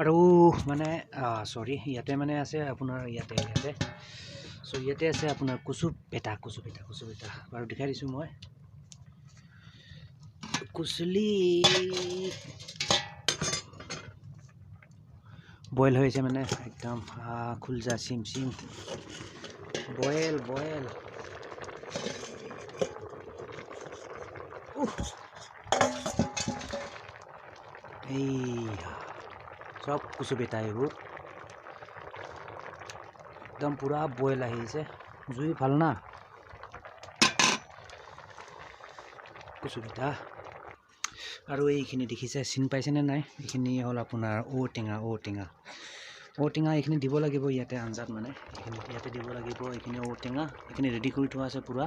আৰু মানে সৰি ইয়াতে মানে আছে আপোনাৰ ইয়াতে চ' ইয়াতে আছে আপোনাৰ কচু পেটা বাৰু দেখাই দিছোঁ মই কুচলি বইল হৈছে মানে একদম খুলজা চিম বইল এই সব কুচু পেটা এইবোৰ একদম পুৰা বইল আহিছে জুই ভাল না কুচু পেটা আৰু এইখিনি দেখিছে চিন পাইছেনে নাই এইখিনি হ'ল আপোনাৰ ঔটেঙা এইখিনি দিব লাগিব ইয়াতে আঞ্জাত মানে এইখিনি ইয়াতে দিব লাগিব এইখিনি ঔটেঙা এইখিনি ৰেডি কৰি থোৱা আছে পুৰা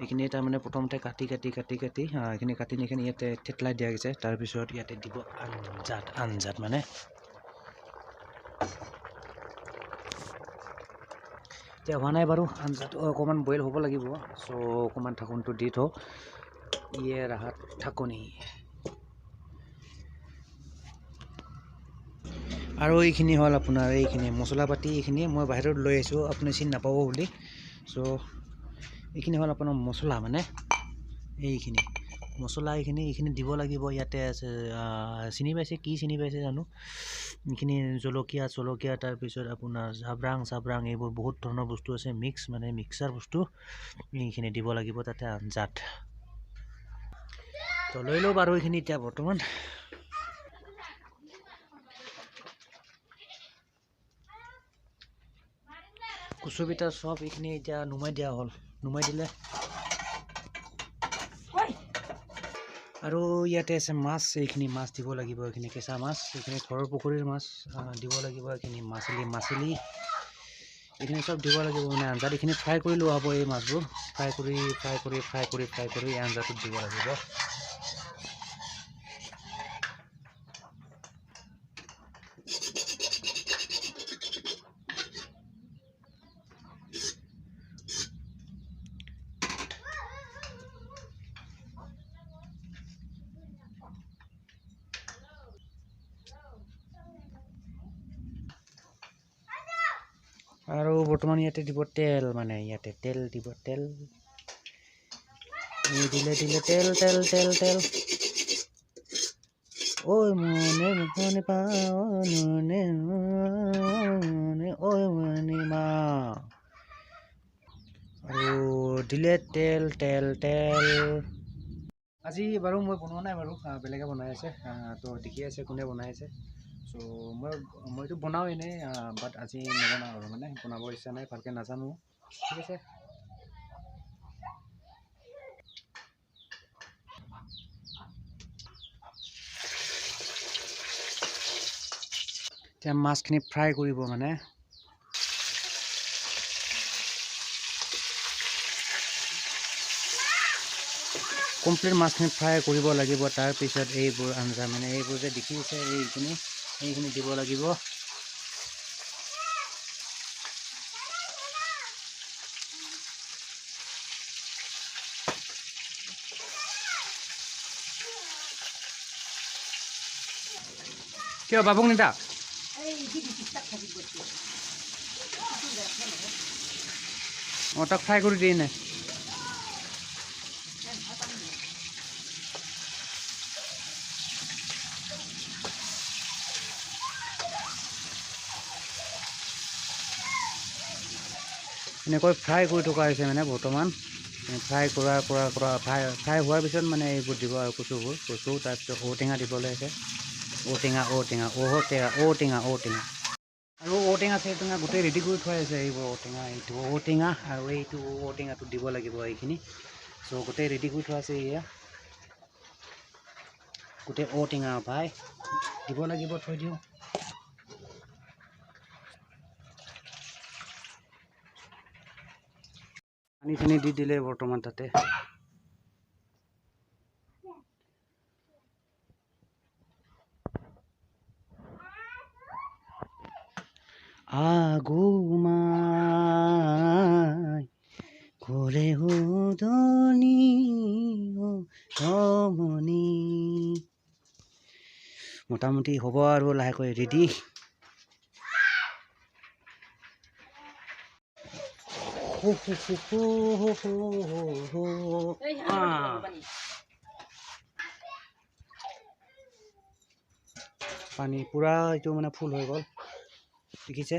এইখিনি তাৰমানে প্ৰথমতে কাটি এইখিনি কাটি এইখিনি ইয়াতে থেতলাই দিয়া গৈছে তাৰপিছত ইয়াতে দিব আঞ্জাত মানে এতিয়া হোৱা নাই বাৰু আঞ্জাটো অকণমান বইল হ'ব লাগিব চ' অকণমান ঢাকনটো দি থওঁ ইয়ে ৰাহাত ঢাকনি আৰু এইখিনি হ'ল আপোনাৰ এইখিনি মছলা পাতি এইখিনি মই বাহিৰত লৈ আহিছোঁ আপুনি চিনি নাপাব বুলি চ' এইখিনি হ'ল আপোনাৰ মছলা মানে এইখিনি মছলা এইখিনি দিব লাগিব ইয়াতে আছে চিনি পাইছে জানো এইখিনি জলকীয়া তাৰপিছত আপোনাৰ চাব্ৰাং এইবোৰ বহুত ধৰণৰ বস্তু আছে মিক্সাৰ বস্তু এইখিনি দিব লাগিব তাতে আঞ্জাত তো লৈ লওঁ বাৰু এইখিনি এতিয়া বৰ্তমান কুচু পেটা সব এইখিনি এতিয়া নুমাই দিলে আৰু ইয়াতে আছে মাছ এইখিনি মাছ দিব লাগিব এইখিনি কেঁচা মাছ এইখিনি ঘৰৰ পুখুৰীৰ মাছ দিব লাগিব এইখিনি মাছলি এইখিনি সব দিব লাগিব মানে আঞ্জাত এইখিনি ফ্ৰাই কৰি লোৱা হ'ব এই মাছবোৰ ফ্ৰাই কৰি আঞ্জাটোত দিব লাগিব আৰু বৰ্তমান ইয়াতে দিব তেল মানে ইয়াতে তেল দিব তেল দিলে তেল ঐ মনে পানে ঐ মনে মা আৰু দিলে তেল আজি বাৰু মই বনোৱা নাই বাৰু বেলেগে বনাই আছে তো দেখি আছে কোনে বনাই আছে চ' মইতো বনাওঁ এনেই বাট আজি নবনাওঁ আৰু মানে বনাব ইচ্ছা নাই ভালকৈ নাজানো ঠিক আছে এতিয়া মাছখিনি ফ্ৰাই কৰিব মানে কমপ্লিট মাছখিনি ফ্ৰাই কৰিব লাগিব তাৰপিছত এইবোৰ আঞ্জা মানে এইবোৰ যে দেখিছে এইখিনি দিব লাগিব কিয় বাবুক নিতা তাক ফ্ৰাই কৰি দিয়ে নাই এনেকৈ ফ্ৰাই কৰি থকা হৈছে মানে বৰ্তমান ফ্ৰাই হোৱাৰ পিছত মানে এইবোৰ দিব আৰু কচু তাৰপিছত ঔটেঙা দিবলৈ আছে ঔটেঙা আৰু ঔটেঙা গোটেই ৰেডি কৰি থোৱা আছে এইবোৰ ঔটেঙা আৰু এইটো ঔটেঙাটো দিব লাগিব এইখিনি চ' গোটেই ৰেডি কৰি থোৱা আছে এয়া গোটেই ঔটেঙা ভাই দিব লাগিব থৈ দিওঁ পানী দি দিলে বৰ্তমান তাতে আগুমাই ঘৰে হুদনি মোটামুটি হ'ব আৰু লাহেকৈ ৰেডি হো হো হো হো হো হো হো হো পানী পুৰা এইটো মানে ফুল হৈ গ'ল দেখিছে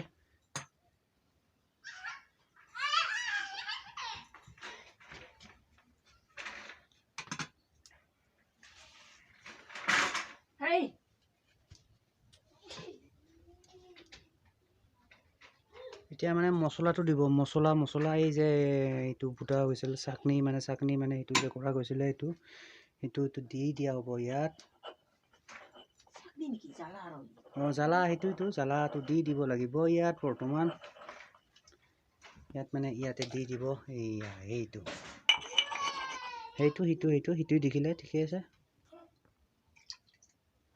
এতিয়া মানে মছলাটো দিব মছলা এই যে এইটো ফুটা হৈছিল চাটনি মানে এইটো যে কৰা গৈছিলে এইটো দি দিয়া হ'ব ইয়াত জ্বালা সেইটোতো জ্বালাটো দি দিব লাগিব ইয়াত বৰ্তমান ইয়াত মানে ইয়াতে দি দিব এইয়া সেইটো দেখিলে ঠিকে আছে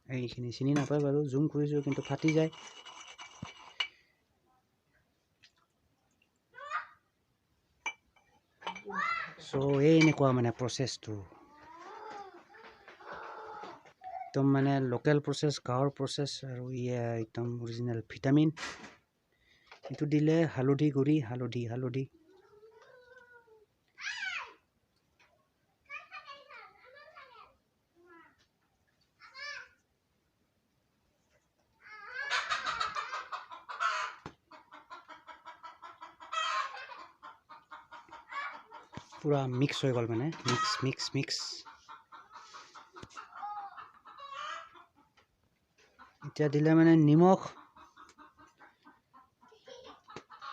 এইখিনি চিনি নাপায় বাৰু জুম কৰিছোঁ কিন্তু ফাটি যায় চ' এই এনেকুৱা মানে প্ৰচেছটো একদম মানে লোকেল প্ৰচেছ গাঁৱৰ প্ৰচেছ আৰু একদম অৰিজিনেল ভিটামিন এইটো দিলে হালধি গুড়ি হালধি পুৰা মিক্স হৈ গ'ল মানে মিক্স এতিয়া দিলে মানে নিমখ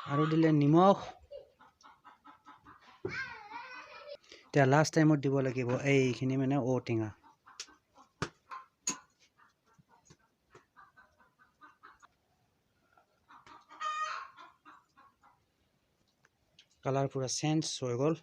আৰু দিলে নিমখ এতিয়া লাষ্ট টাইমত দিব লাগিব এইখিনি মানে ঔটেঙা কালাৰ পুৰা চেঞ্জ হৈ গ'ল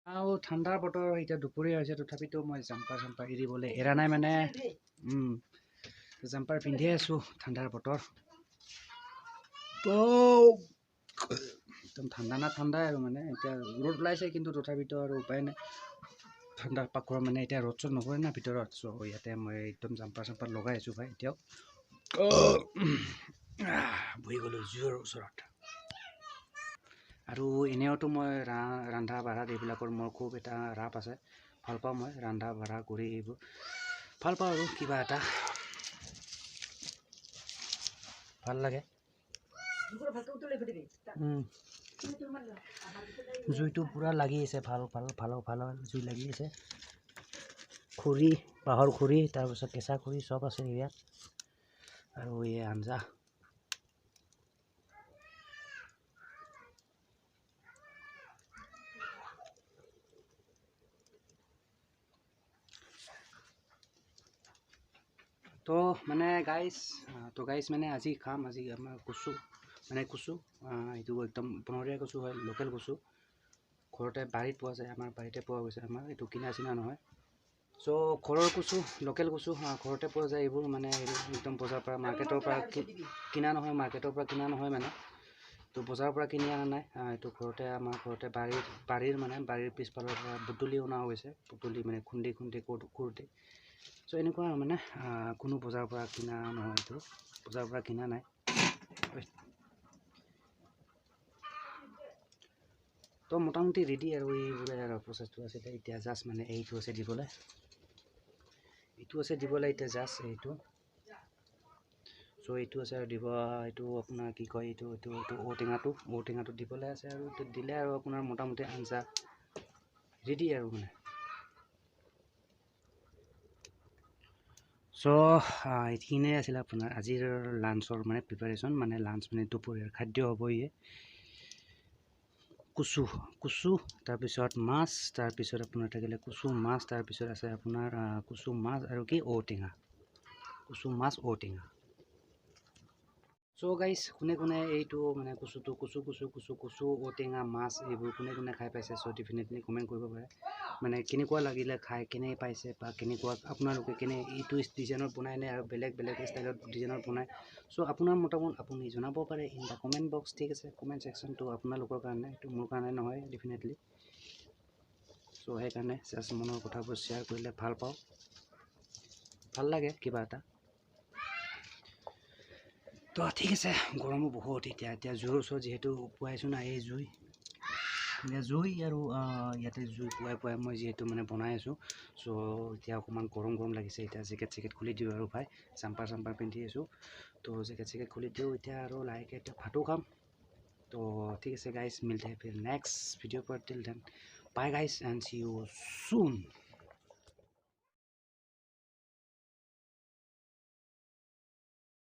আৰু ঠাণ্ডাৰ বতৰ এতিয়া দুপৰীয়া হৈছে তথাপিতো মই জাম্পাৰ এৰিবলৈ এৰা নাই মানে জাম্পাৰ পিন্ধিয়ে আছোঁ ঠাণ্ডাৰ বতৰ একদম ঠাণ্ডাই আৰু মানে এতিয়া ৰ'দ ওলাইছে কিন্তু তথাপিতো আৰু উপায় নাই ঠাণ্ডা পাকৰ মানে এতিয়া ৰ'দ চ'দ নপৰে না ভিতৰত চ' ইয়াতে মই একদম জাম্পাৰ লগাই আছোঁ ভাই এতিয়াও বহি গ'লোঁ জুইৰ ওচৰত আৰু এনেওতো মই ৰন্ধা বঢ়াত এইবিলাকৰ মোৰ খুব এটা ৰাপ আছে ভাল পাওঁ মই ৰন্ধা বঢ়া কৰি এইবোৰ ভাল পাওঁ আৰু কিবা এটা ভাল লাগে জুইটো পুৰা লাগি আছে ভাল জুই লাগি আছে খৰি বাঁহৰ খৰি তাৰপিছত কেঁচা খৰি চব আছে ইয়াত আৰু এই আঞ্জা তো মানে গাইজ মানে আজি খাম আমাৰ কচু এইটো একদম বনৰীয়া কচু হয় লোকেল কচু ঘৰতে বাৰীত পোৱা যায় আমাৰ বাৰীতে পোৱা গৈছে আমাৰ এইটো কিনা নহয় চ' ঘৰৰ কচু লোকেল কচু ঘৰতে পোৱা যায় এইবোৰ মানে একদম বজাৰৰ পৰা মাৰ্কেটৰ পৰা কিনা নহয় মানে তো বজাৰৰ পৰা কিনি অনা নাই এইটো আমাৰ ঘৰতে বাৰীৰ পিছফালৰ পৰা বুটলি অনা হৈছে মানে খুন্দি কৰোঁতে চ' এনেকুৱা মানে কোনো বজাৰৰ পৰা কিনা নহয় এইটো বজাৰৰ পৰা কিনা নাই তো মোটামুটি ৰেডি আৰু এইবোৰে আৰু প্ৰচেছটো আছিলে এতিয়া জাষ্ট মানে এইটো আছে দিবলৈ এতিয়া জাষ্ট এইটো চ' এইটো আছে আৰু দিব এইটো আপোনাৰ কি কয় এইটো ঔটেঙাটো দিবলৈ আছে আৰু দিলে আৰু আপোনাৰ মোটামুটি আঞ্জা ৰেডি আৰু মানে চ' এইখিনিয়ে আছিলে আপোনাৰ আজিৰ লাঞ্চৰ মানে প্ৰিপাৰেশ্যন মানে লাঞ্চ মানে দুপৰীয়াৰ খাদ্য হ'ব কচু তাৰপিছত মাছ তাৰপিছত আপোনাৰ থাকিলে কচু মাছ তাৰপিছত আছে আপোনাৰ কচু মাছ আৰু কি ঔটেঙা চ' গাইজ কোনে কোনে এইটো মানে কচু ঔটেঙা মাছ এইবোৰ কোনে খাই পাইছে চ' ডেফিনেটলি কমেণ্ট কৰিব পাৰে মানে কেনেকুৱা লাগিলে খাই কেনে পাইছে বা কেনেকুৱা আপোনালোকে কেনে এইটো ডিজাইনত বনাই নে আৰু বেলেগ ষ্টাইলত ডিজাইনত বনায় চ' আপোনাৰ মতামত আপুনি জনাব পাৰে ইন দ্য কমেণ্ট বক্স ঠিক আছে কমেণ্ট ছেকশ্যনটো আপোনালোকৰ কাৰণে এইটো মোৰ কাৰণে নহয় ডেফিনেটলি চ' সেইকাৰণে জাষ্ট মনৰ কথাবোৰ শ্বেয়াৰ কৰিলে ভাল পাওঁ ভাল লাগে কিবা এটা তো ঠিক আছে গৰমো বহুত এতিয়া জুইৰ ওচৰত যিহেতু পুৱাইছোঁ না এই জুই আৰু ইয়াতে জুই পুৱাই মই যিহেতু মানে বনাই আছোঁ চ' এতিয়া অকণমান গৰম লাগিছে এতিয়া জেকেট খুলি দিওঁ আৰু ভাই চাম্পাৰ পিন্ধি আছোঁ তো জেকেট খুলি দিওঁ এতিয়া আৰু লাহেকৈ এতিয়া ভাতো খাম তো ঠিক আছে গাইজ মিলতে ফিৰ নেক্সট ভিডিঅ' पर till then bye guys and see you soon